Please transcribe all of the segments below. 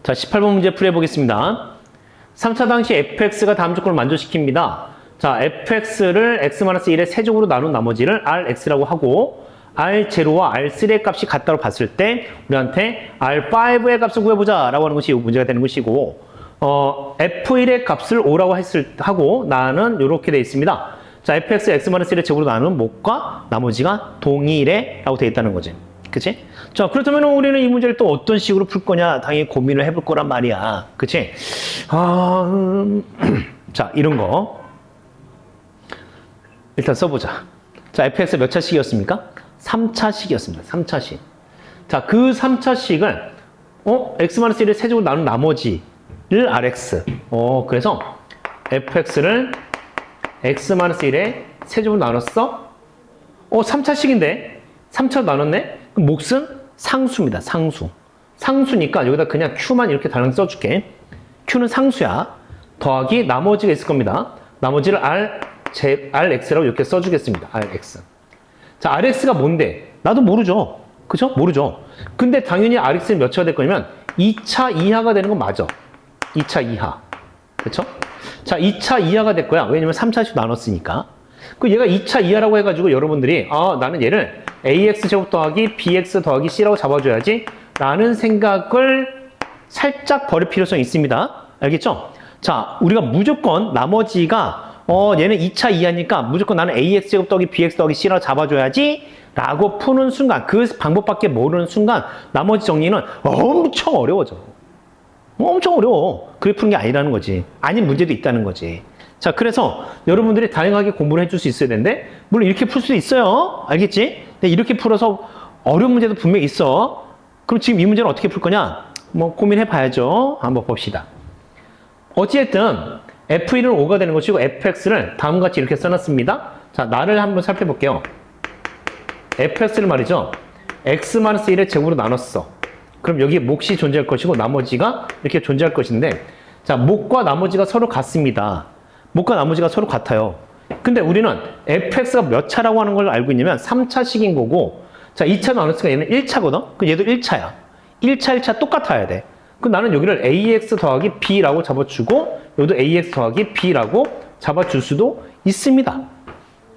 자, 18번 문제 풀어보겠습니다. 3차 당시 fx가 다음 조건을 만족시킵니다. 자, fx를 x-1의 세제곱으로 나눈 나머지를 rx라고 하고 r0와 r3의 값이 같다고 봤을 때 우리한테 r5의 값을 구해보자 라고 하는 것이 문제가 되는 것이고 f1의 값을 5라고 하고 나는 이렇게 되어 있습니다. 자, fx x-1의 제곱으로 나누는 목과 나머지가 동일해 라고 되어 있다는 거지. 그치? 자, 그렇다면 우리는 이 문제를 또 어떤 식으로 풀 거냐 당연히 고민을 해볼 거란 말이야. 그치? 자, 이런 거 일단 써보자. 자, fx 몇 차식이었습니까? 3차식이었습니다. 3차식. 자, 그 3차식을 x-1의 세제곱으로 나눈 나머지를 rx. 그래서 fx를 x-1의 세제곱으로 나눴어? 3차식인데 3차로 나눴네? 그럼 몫은 상수입니다. 상수. 상수니까 여기다 그냥 q만 이렇게 달랑 써줄게. q는 상수야. 더하기 나머지가 있을 겁니다. 나머지를 rx라고 이렇게 써주겠습니다. rx. 자, rx가 뭔데? 나도 모르죠. 그죠? 모르죠. 근데 당연히 rx는 몇 차가 될 거냐면 2차 이하가 되는 건 맞아. 2차 이하. 그렇죠? 자, 2차 이하가 될 거야. 왜냐면 3차씩 나눴으니까. 그 얘가 2차 이하라고 해가지고 여러분들이 나는 얘를 ax 제곱 더하기 bx 더하기 c라고 잡아줘야지 라는 생각을 살짝 버릴 필요성이 있습니다. 알겠죠? 자, 우리가 무조건 나머지가 얘는 2차 이하니까 무조건 나는 ax 제곱 더하기 bx 더하기 c라고 잡아줘야지 라고 푸는 순간, 그 방법밖에 모르는 순간 나머지 정리는 엄청 어려워져. 엄청 어려워. 그렇게 푸는 게 아니라는 거지. 아닌 문제도 있다는 거지. 자, 그래서 여러분들이 다양하게 공부를 해줄 수 있어야 되는데 물론 이렇게 풀 수도 있어요. 알겠지? 근데 이렇게 풀어서 어려운 문제도 분명히 있어. 그럼 지금 이 문제는 어떻게 풀 거냐? 뭐 고민해 봐야죠. 한번 봅시다. 어찌됐든 f1은 5가 되는 것이고 fx를 다음과 같이 이렇게 써놨습니다. 자, 나를 한번 살펴볼게요. fx를 말이죠. x-1의 제곱으로 나눴어. 그럼 여기 몫이 존재할 것이고 나머지가 이렇게 존재할 것인데 자, 몫과 나머지가 서로 같습니다. 몫과 나머지가 서로 같아요. 근데 우리는 fx가 몇 차라고 하는 걸 알고 있냐면 3차식인 거고 자, 2차 나눴으니까 얘는 1차거든? 그럼 얘도 1차야. 1차 똑같아야 돼. 그럼 나는 여기를 ax 더하기 b라고 잡아주고 여기도 ax 더하기 b라고 잡아줄 수도 있습니다.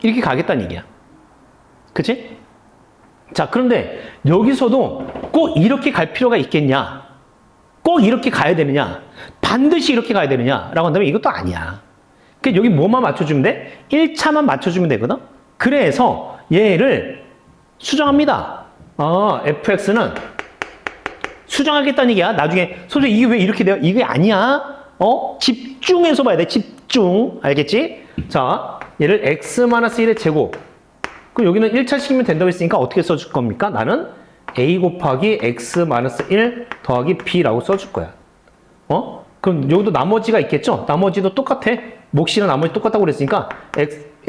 이렇게 가겠다는 얘기야. 그치? 자, 그런데 여기서도 꼭 이렇게 갈 필요가 있겠냐? 꼭 이렇게 가야 되느냐? 반드시 이렇게 가야 되느냐? 라고 한다면 이것도 아니야. 그러니까 여기 뭐만 맞춰주면 돼? 1차만 맞춰주면 되거든? 그래서 얘를 수정합니다. fx는 수정하겠다는 얘기야. 나중에 선생님 이게 왜 이렇게 돼요? 이게 아니야. 집중해서 봐야 돼. 집중. 알겠지? 자, 얘를 x-1의 제곱. 그럼 여기는 1차식이면 된다고 했으니까 어떻게 써줄 겁니까? 나는 a 곱하기 x-1 더하기 b라고 써줄 거야. 그럼 여기도 나머지가 있겠죠? 나머지도 똑같아. 몫이랑 나머지 똑같다고 그랬으니까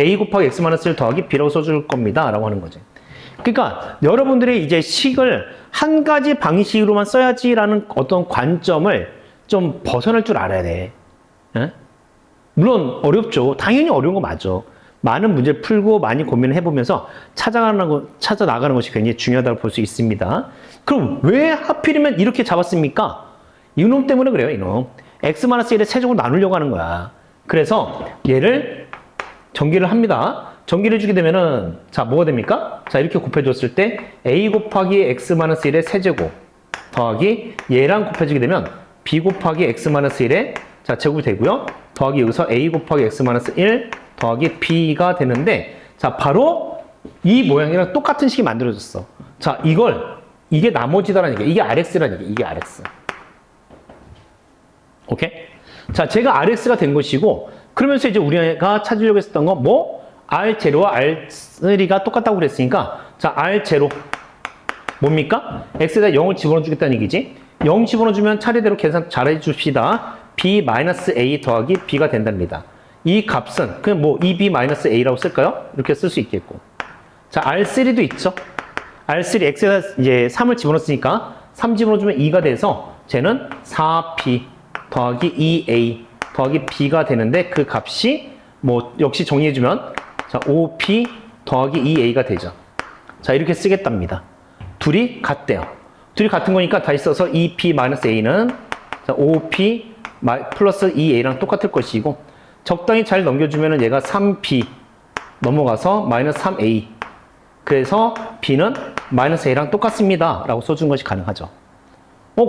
a 곱하기 x-1 더하기 b라고 써줄 겁니다. 라고 하는 거지. 그러니까 여러분들이 이제 식을 한 가지 방식으로만 써야지라는 어떤 관점을 좀 벗어날 줄 알아야 돼. 에? 물론 어렵죠. 당연히 어려운 거 맞아. 많은 문제를 풀고 많이 고민을 해보면서 찾아 나가는 것이 굉장히 중요하다고 볼 수 있습니다. 그럼 왜 하필이면 이렇게 잡았습니까? 이놈 때문에 그래요, 이놈. x-1의 세제곱으로 나누려고 하는 거야. 그래서 얘를 전기를 합니다. 전기를 해주게 되면은, 자, 뭐가 됩니까? 자, 이렇게 곱해줬을 때, a 곱하기 x-1의 세제곱 더하기 얘랑 곱해주게 되면, b 곱하기 x-1의 자, 제곱이 되고요. 더하기 여기서 a 곱하기 x-1 더하기 b가 되는데, 자, 바로 이 모양이랑 똑같은 식이 만들어졌어. 자, 이게 나머지다라는 얘기야. 이게 rx라는 얘기야. 이게 rx. 오케이? 자, 제가 rx가 된 것이고, 그러면서 이제 우리가 찾으려고 했었던 거, r0와 r3가 똑같다고 그랬으니까, 자, r0 뭡니까? x에다 0을 집어넣어 주겠다는 얘기지. 0 집어넣어 주면 차례대로 계산 잘 해줍시다. b-a 더하기 b가 된답니다. 이 값은 그냥 2b-a라고 쓸까요? 이렇게 쓸 수 있겠고. 자, r3도 있죠. r3 x에다 이제 3을 집어넣었으니까 3 집어넣어주면 2가 돼서 쟤는 4b 더하기 2a 더하기 b가 되는데 그 값이 역시 정리해주면 자, 5p 더하기 2a가 되죠. 자, 이렇게 쓰겠답니다. 둘이 같대요. 둘이 같은 거니까 다시 써서 2p-a는 자, 5p 플러스 2a랑 똑같을 것이고 적당히 잘 넘겨주면은 얘가 3b 넘어가서 마이너스 3a. 그래서 b는 마이너스 a랑 똑같습니다. 라고 써준 것이 가능하죠.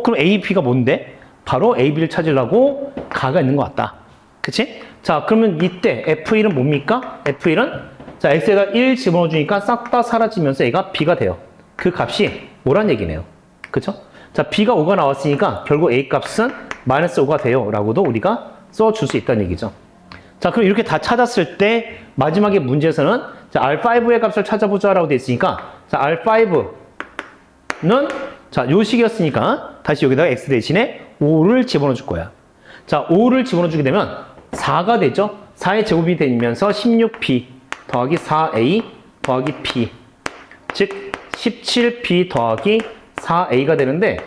그럼 a, b가 뭔데? 바로 a, b를 찾으려고 가가 있는 것 같다. 그치? 자, 그러면 이때 f1은 뭡니까? f1은 자, x에다 1 집어넣어주니까 싹 다 사라지면서 얘가 b가 돼요. 그 값이 뭐란 얘기네요. 그쵸? 자, b가 5가 나왔으니까 결국 a 값은 마이너스 5가 돼요. 라고도 우리가 써줄 수 있다는 얘기죠. 자, 그럼 이렇게 다 찾았을 때 마지막에 문제에서는 자, R5의 값을 찾아보자 라고 돼 있으니까 자, R5는 자, 요 식이었으니까 다시 여기다가 x 대신에 5를 집어넣어 줄 거야. 자, 5를 집어넣어 주게 되면 4가 되죠. 4의 제곱이 되면서 16p 더하기 4a 더하기 p 즉 17p 더하기 4a가 되는데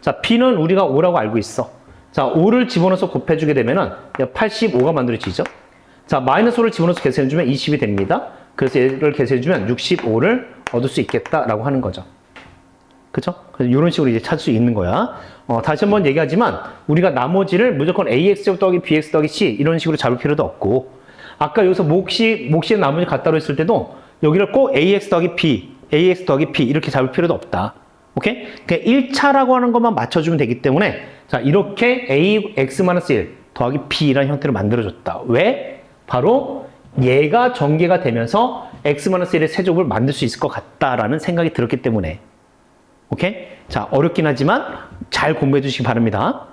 자, p는 우리가 5라고 알고 있어. 자, 5를 집어넣어서 곱해주게 되면은 85가 만들어지죠. 자, 마이너스 5를 집어넣어서 계산해주면 20이 됩니다. 그래서 얘를 계산해주면 65를 얻을 수 있겠다라고 하는 거죠. 그쵸? 그래서 이런 식으로 이제 찾을 수 있는 거야. 다시 한번 얘기하지만 우리가 나머지를 무조건 ax 더하기 bx 더하기 c 이런 식으로 잡을 필요도 없고 아까 여기서 몫이 나머지 같다고 했을 때도 여기를 꼭 ax 더하기 b, ax 더하기 p 이렇게 잡을 필요도 없다. 오케이? 그러니까 1차라고 하는 것만 맞춰주면 되기 때문에 자, 이렇게 ax-1 더하기 b라는 형태로 만들어줬다. 왜? 바로 얘가 전개가 되면서 x-1의 세제곱을 만들 수 있을 것 같다라는 생각이 들었기 때문에 오케이? 자, 어렵긴 하지만 잘 공부해 주시기 바랍니다.